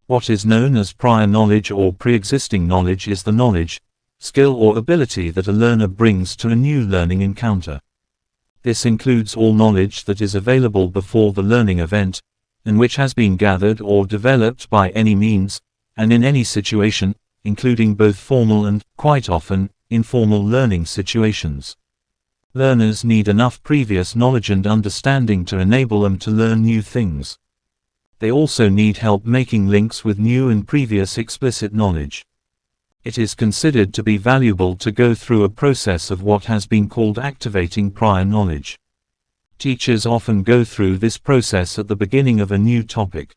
What is known as prior knowledge or pre-existing knowledge is the knowledge, skill or ability that a learner brings to a new learning encounter. This includes all knowledge that is available before the learning event, and which has been gathered or developed by any means, and in any situation, including both formal and, quite often, informal learning situations. Learners need enough previous knowledge and understanding to enable them to learn new things. They also need help making links with new and previous explicit knowledge. It is considered to be valuable to go through a process of what has been called activating prior knowledge. Teachers often go through this process at the beginning of a new topic.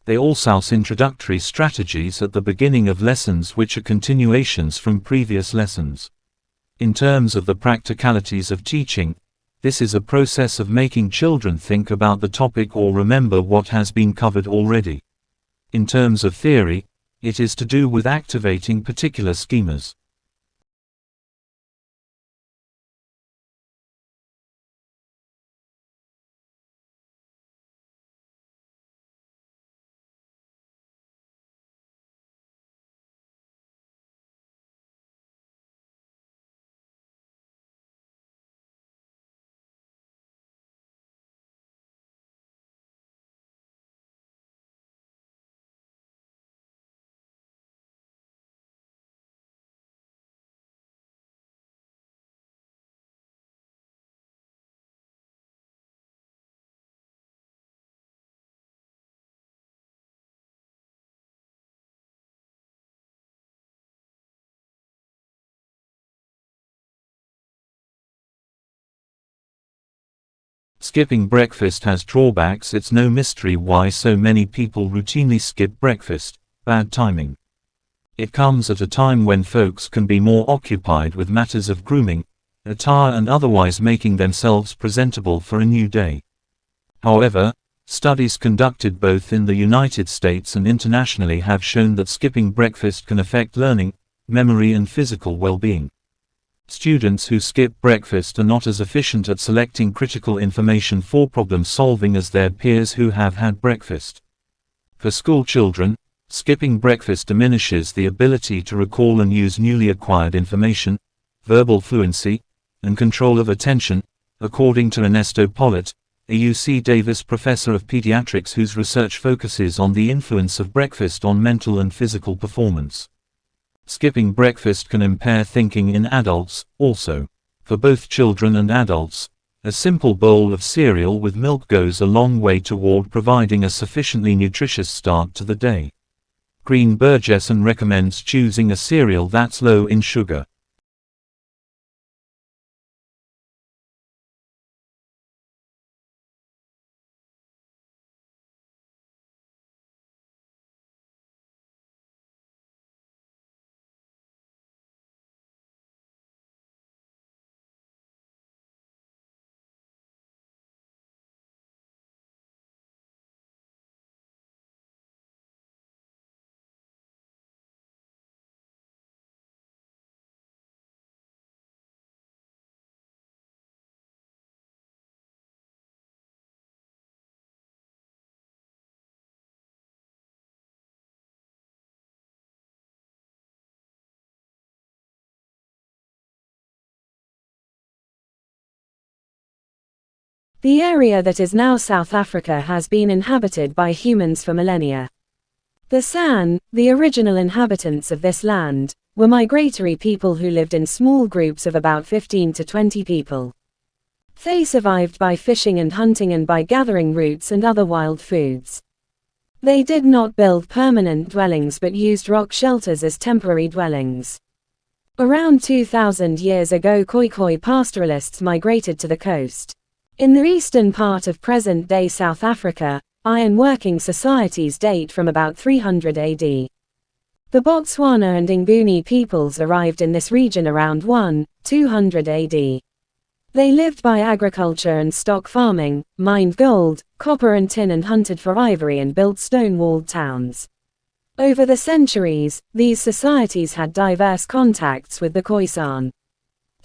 They also use introductory strategies at the beginning of lessons which are continuations from previous lessons. In terms of the practicalities of teaching, this is a process of making children think about the topic or remember what has been covered already. In terms of theory, it is to do with activating particular schemas. Skipping breakfast has drawbacks. It's no mystery why so many people routinely skip breakfast: bad timing. It comes at a time when folks can be more occupied with matters of grooming, attire and otherwise making themselves presentable for a new day. However, studies conducted both in the United States and internationally have shown that skipping breakfast can affect learning, memory and physical well-being. Students who skip breakfast are not as efficient at selecting critical information for problem solving as their peers who have had breakfast. For school children, skipping breakfast diminishes the ability to recall and use newly acquired information, verbal fluency, and control of attention, according to Ernesto Pollitt, a UC Davis professor of pediatrics whose research focuses on the influence of breakfast on mental and physical performance. Skipping breakfast can impair thinking in adults, also. For both children and adults, a simple bowl of cereal with milk goes a long way toward providing a sufficiently nutritious start to the day. Green Burgesson recommends choosing a cereal that's low in sugar. The area that is now South Africa has been inhabited by humans for millennia. The San, the original inhabitants of this land, were migratory people who lived in small groups of about 15 to 20 people. They survived by fishing and hunting and by gathering roots and other wild foods. They did not build permanent dwellings but used rock shelters as temporary dwellings. Around 2,000 years ago, Khoikhoi pastoralists migrated to the coast. In the eastern part of present-day South Africa, iron-working societies date from about 300 AD. The Botswana and Nguni peoples arrived in this region around 200 AD. They lived by agriculture and stock farming, mined gold, copper and tin and hunted for ivory and built stone-walled towns. Over the centuries, these societies had diverse contacts with the Khoisan.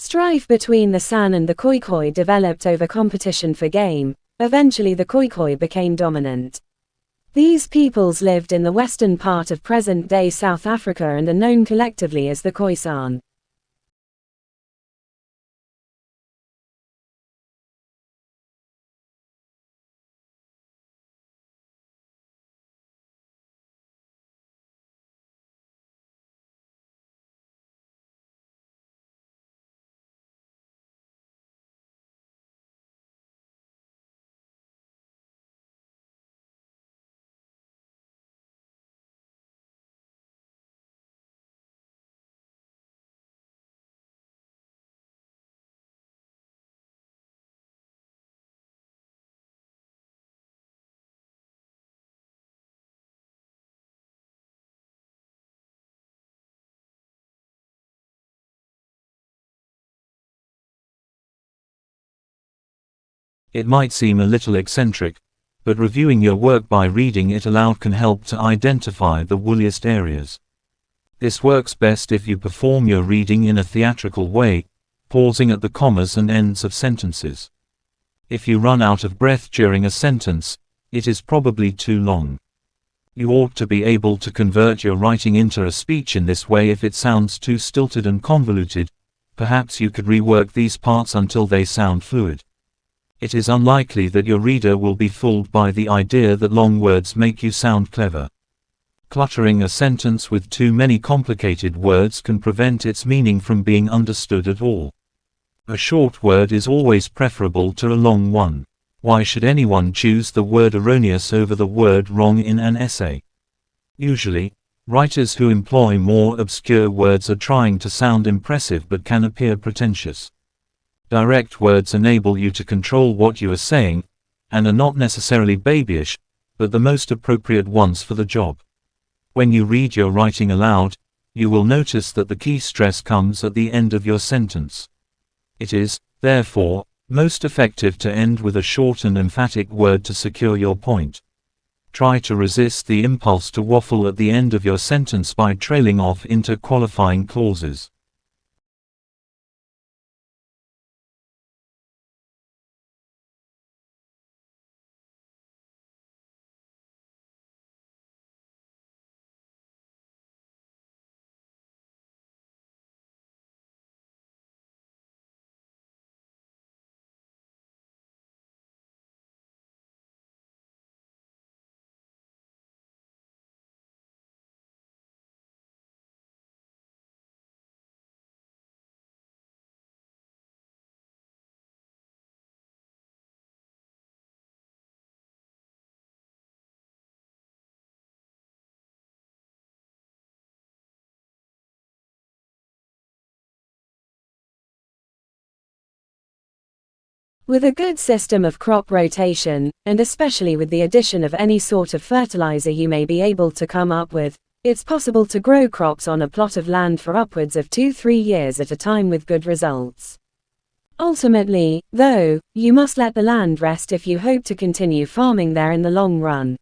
Strife between the San and the Khoikhoi developed over competition for game. Eventually the Khoikhoi became dominant. These peoples lived in the western part of present-day South Africa and are known collectively as the Khoisan. It might seem a little eccentric, but reviewing your work by reading it aloud can help to identify the woolliest areas. This works best if you perform your reading in a theatrical way, pausing at the commas and ends of sentences. If you run out of breath during a sentence, it is probably too long. You ought to be able to convert your writing into a speech in this way. If it sounds too stilted and convoluted, perhaps you could rework these parts until they sound fluid. It is unlikely that your reader will be fooled by the idea that long words make you sound clever. Cluttering a sentence with too many complicated words can prevent its meaning from being understood at all. A short word is always preferable to a long one. Why should anyone choose the word erroneous over the word wrong in an essay? Usually, writers who employ more obscure words are trying to sound impressive but can appear pretentious. Direct words enable you to control what you are saying, and are not necessarily babyish, but the most appropriate ones for the job. When you read your writing aloud, you will notice that the key stress comes at the end of your sentence. It is, therefore, most effective to end with a short and emphatic word to secure your point. Try to resist the impulse to waffle at the end of your sentence by trailing off into qualifying clauses. With a good system of crop rotation, and especially with the addition of any sort of fertilizer you may be able to come up with, it's possible to grow crops on a plot of land for upwards of 2-3 years at a time with good results. Ultimately, though, you must let the land rest if you hope to continue farming there in the long run.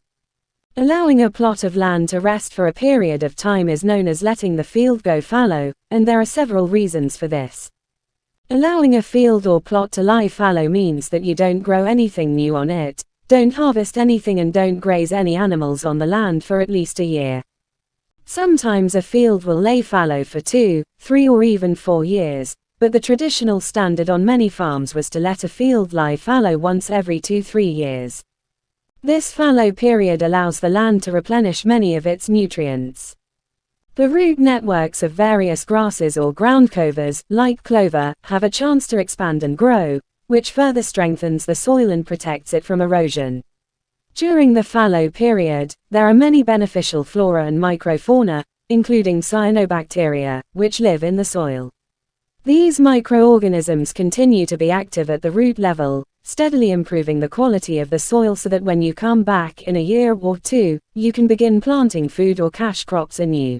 Allowing a plot of land to rest for a period of time is known as letting the field go fallow, and there are several reasons for this. Allowing a field or plot to lie fallow means that you don't grow anything new on it, don't harvest anything and don't graze any animals on the land for at least a year. Sometimes a field will lay fallow for 2, 3 or even 4 years, but the traditional standard on many farms was to let a field lie fallow once every 2-3 years. This fallow period allows the land to replenish many of its nutrients. The root networks of various grasses or ground covers, like clover, have a chance to expand and grow, which further strengthens the soil and protects it from erosion. During the fallow period, there are many beneficial flora and microfauna, including cyanobacteria, which live in the soil. These microorganisms continue to be active at the root level, steadily improving the quality of the soil so that when you come back in a year or 2, you can begin planting food or cash crops anew.